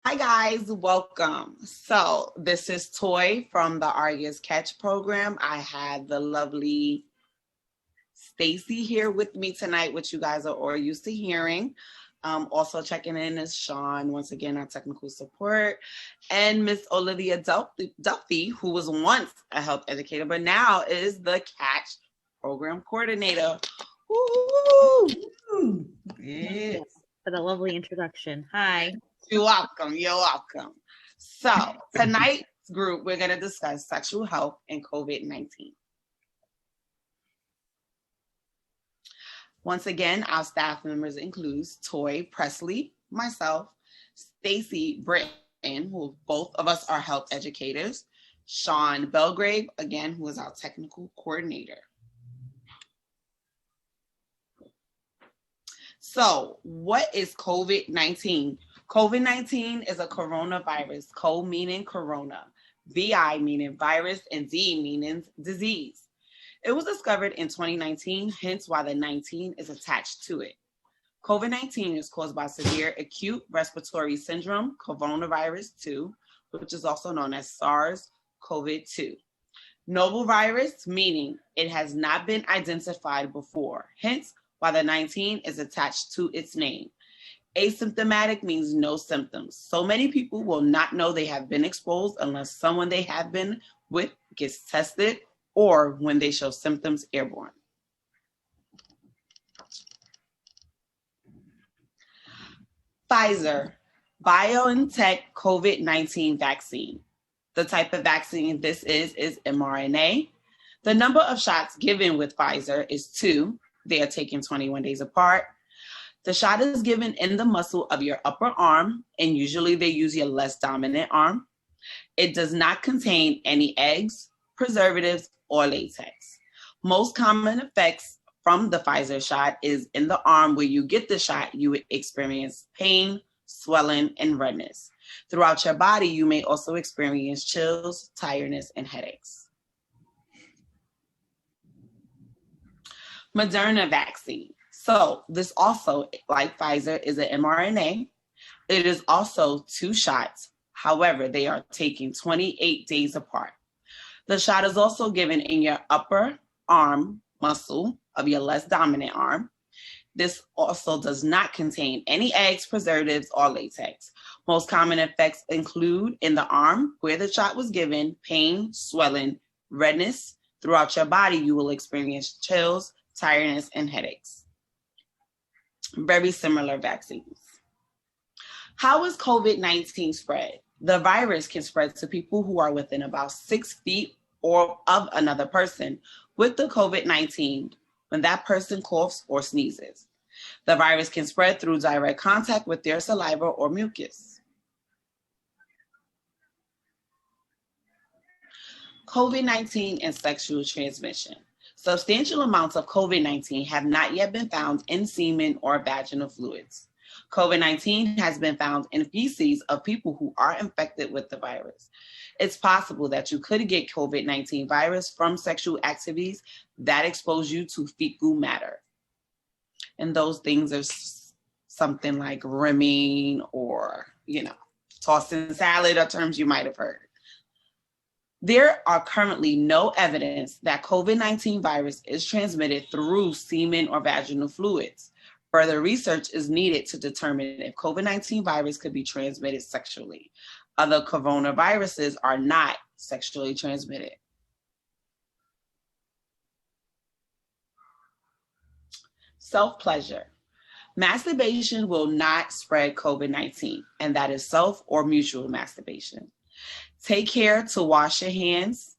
Hi guys, welcome. So this is Toy from the C.A.T.C.H program. I had the lovely Stacy here with me tonight, which you guys are all used to hearing. Also checking in is Sean, once again, our technical support, and Miss Olivia Duffy, who was once a health educator, but now is the C.A.T.C.H program coordinator. Woo! Yes. For the lovely introduction. Hi. You're welcome. You're welcome. So tonight's group, we're going to discuss sexual health and COVID-19. Once again, our staff members include Toy Presley, myself, Stacy Britton, who both of us are health educators, Sean Belgrave, again, who is our technical coordinator. So what is COVID-19? COVID-19 is a coronavirus, co meaning corona, VI meaning virus, and D meaning disease. It was discovered in 2019, hence why the 19 is attached to it. COVID-19 is caused by severe acute respiratory syndrome, coronavirus 2, which is also known as SARS-CoV-2. Novel virus, meaning it has not been identified before, hence why the 19 is attached to its name. Asymptomatic means no symptoms. So many people will not know they have been exposed unless someone they have been with gets tested or when they show symptoms airborne. Pfizer BioNTech COVID-19 vaccine. The type of vaccine this is mRNA. The number of shots given with Pfizer is 2. They are taken 21 days apart. The shot is given in the muscle of your upper arm, and usually they use your less dominant arm. It does not contain any eggs, preservatives, or latex. Most common effects from the Pfizer shot is in the arm where you get the shot, you would experience pain, swelling, and redness. Throughout your body, you may also experience chills, tiredness, and headaches. Moderna vaccine. So this also, like Pfizer, is an mRNA. It is also 2 shots. However, they are taken 28 days apart. The shot is also given in your upper arm muscle of your less dominant arm. This also does not contain any eggs, preservatives, or latex. Most common effects include in the arm where the shot was given, pain, swelling, redness. Throughout your body, you will experience chills, tiredness, and headaches. Very similar vaccines. How is COVID-19 spread? The virus can spread to people who are within about 6 feet or of another person with the COVID-19 when that person coughs or sneezes. The virus can spread through direct contact with their saliva or mucus. COVID-19 and sexual transmission. Substantial amounts of COVID-19 have not yet been found in semen or vaginal fluids. COVID-19 has been found in feces of people who are infected with the virus. It's possible that you could get COVID-19 virus from sexual activities that expose you to fecal matter. And those things are something like rimming or, tossing salad, are terms you might have heard. There are currently no evidence that COVID-19 virus is transmitted through semen or vaginal fluids. Further research is needed to determine if COVID-19 virus could be transmitted sexually. Other coronaviruses are not sexually transmitted. Self-pleasure. Masturbation will not spread COVID-19, and that is self or mutual masturbation. Take care to wash your hands,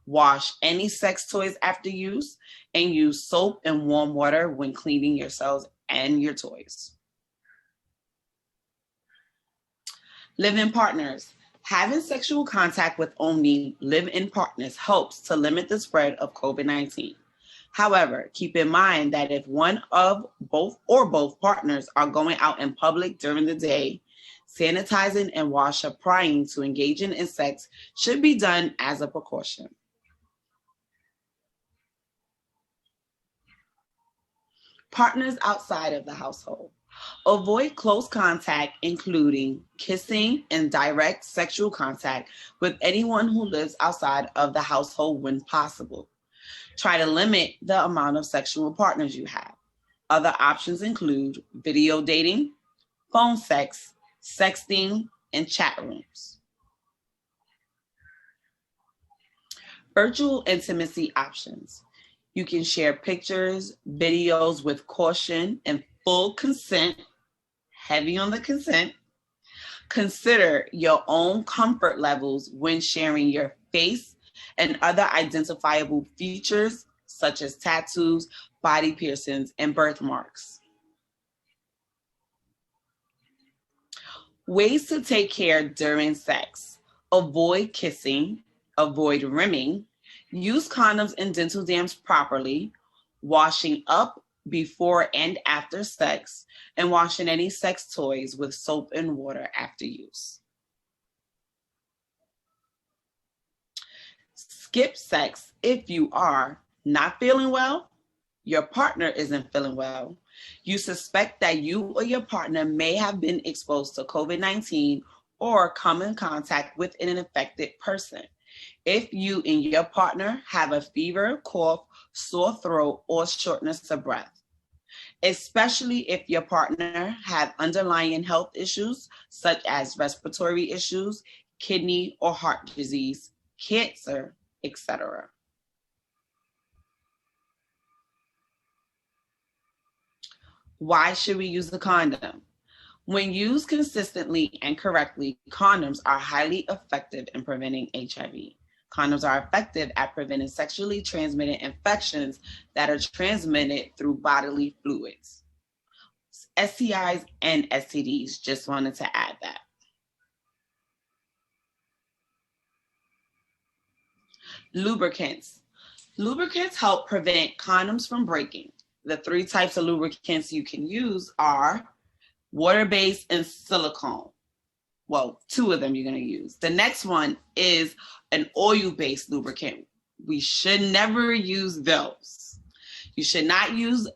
wash any sex toys after use, and use soap and warm water when cleaning yourselves and your toys. Live-in partners. Having sexual contact with only live-in partners helps to limit the spread of COVID-19. However, keep in mind that if one of both or both partners are going out in public during the day, sanitizing and washer prying to engaging in sex should be done as a precaution. Partners outside of the household. Avoid close contact, including kissing and direct sexual contact with anyone who lives outside of the household when possible. Try to limit the amount of sexual partners you have. Other options include video dating, phone sex, sexting, and chat rooms. Virtual intimacy options. You can share pictures, videos with caution and full consent, heavy on the consent. Consider your own comfort levels when sharing your face and other identifiable features such as tattoos, body piercings, and birthmarks. Ways to take care during sex. Avoid kissing, avoid rimming, use condoms and dental dams properly, washing up before and after sex, and washing any sex toys with soap and water after use. Skip sex if you are not feeling well, your partner isn't feeling well, you suspect that you or your partner may have been exposed to COVID-19 or come in contact with an infected person. If you and your partner have a fever, cough, sore throat, or shortness of breath, especially if your partner have underlying health issues such as respiratory issues, kidney or heart disease, cancer, etc. Why should we use the condom? When used consistently and correctly, condoms are highly effective in preventing HIV. Condoms are effective at preventing sexually transmitted infections that are transmitted through bodily fluids. STIs and STDs, just wanted to add that. Lubricants. Lubricants help prevent condoms from breaking. The 3 types of lubricants you can use are water-based and silicone. Well, 2 of them you're going to use. The next one is an oil-based lubricant. We should never use those. You should not use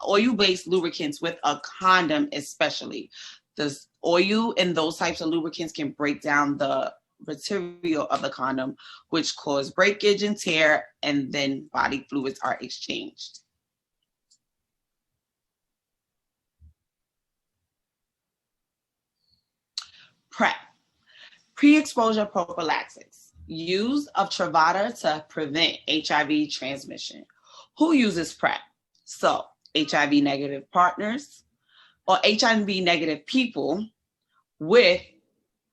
oil-based lubricants with a condom, especially. The oil and those types of lubricants can break down the material of the condom, which cause breakage and tear, and then body fluids are exchanged. PrEP, pre-exposure prophylaxis, use of Truvada to prevent HIV transmission. Who uses PrEP? So, HIV negative partners or HIV negative people with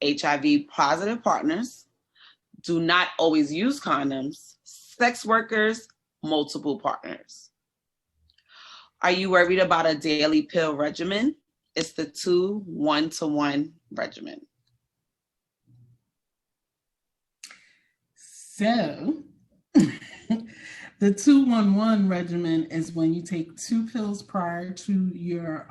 HIV positive partners, do not always use condoms, sex workers, multiple partners. Are you worried about a daily pill regimen? It's the 2 1-to-1 regimen. So, the 2-1-1 regimen is when you take 2 pills prior to your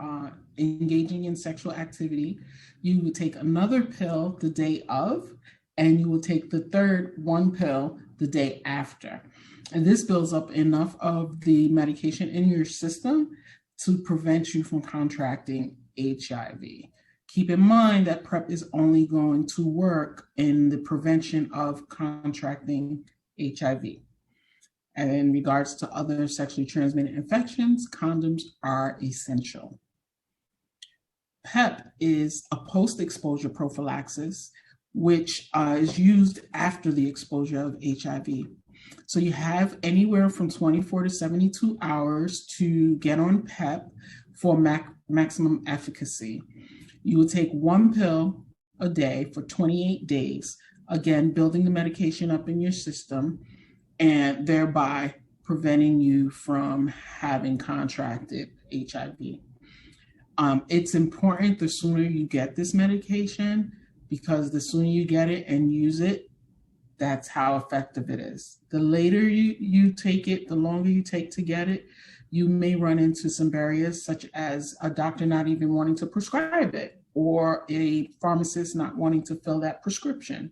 engaging in sexual activity. You would take another pill the day of, and you will take the third 1 pill the day after. And this builds up enough of the medication in your system to prevent you from contracting HIV. Keep in mind that PrEP is only going to work in the prevention of contracting HIV. And in regards to other sexually transmitted infections, condoms are essential. PEP is a post-exposure prophylaxis, which is used after the exposure of HIV. So you have anywhere from 24 to 72 hours to get on PEP for maximum efficacy. You will take 1 pill a day for 28 days, again, building the medication up in your system and thereby preventing you from having contracted HIV. It's important the sooner you get this medication, because the sooner you get it and use it, that's how effective it is. The later you take it, the longer you take to get it, you may run into some barriers, such as a doctor not even wanting to prescribe it, or a pharmacist not wanting to fill that prescription.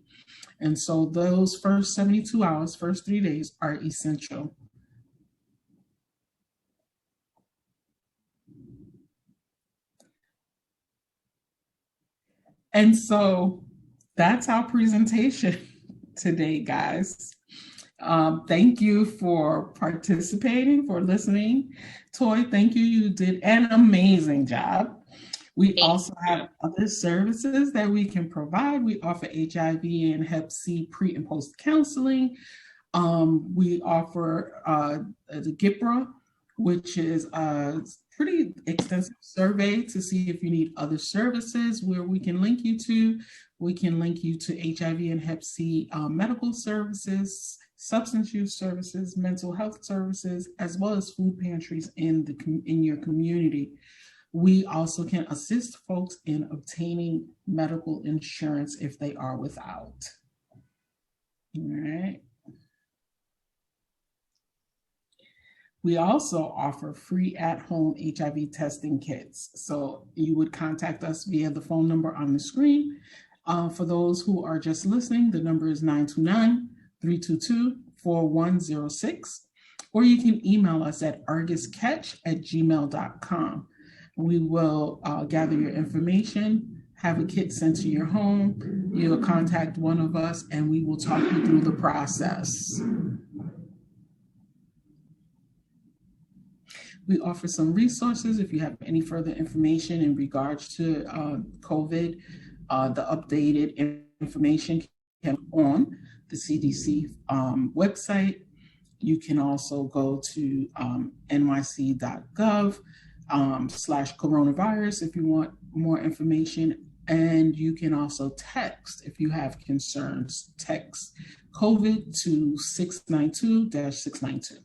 And so those first 72 hours, first 3 days are essential. And so that's our presentation today, guys. Thank you for participating, for listening. Toy, thank you. You did an amazing job. We also have other services that we can provide. We offer HIV and Hep C pre and post counseling. We offer the GIPRA, which is a pretty extensive survey to see if you need other services where we can link you to. We can link you to HIV and Hep C medical services, substance use services, mental health services, as well as food pantries in your community. We also can assist folks in obtaining medical insurance if they are without. All right. We also offer free at-home HIV testing kits. So you would contact us via the phone number on the screen. For those who are just listening, the number is 929-322-4106, or you can email us at arguscatch@gmail.com. We will gather your information, have a kit sent to your home. You'll contact one of us and we will talk you through the process. We offer some resources if you have any further information in regards to COVID. The updated information can be on the CDC website. You can also go to nyc.gov/coronavirus if you want more information. And you can also text if you have concerns. Text COVID to 692-692.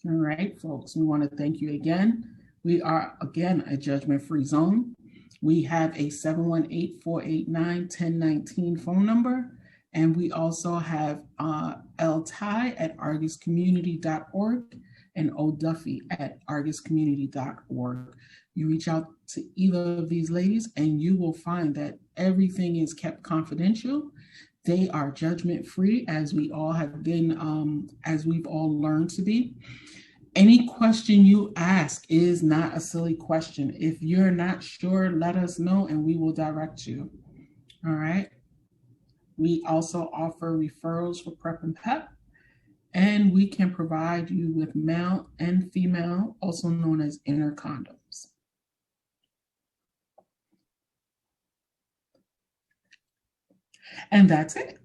All right, folks, we want to thank you again. We are, again, a judgment-free zone. We have a 718-489-1019 phone number, and we also have lty@arguscommunity.org and oduffy@arguscommunity.org. You reach out to either of these ladies, and you will find that everything is kept confidential. They are judgment-free, as we all have been, as we've all learned to be. Any question you ask is not a silly question. If you're not sure, let us know and we will direct you. All right. We also offer referrals for PrEP and PEP, and we can provide you with male and female, also known as inner condoms. And that's it.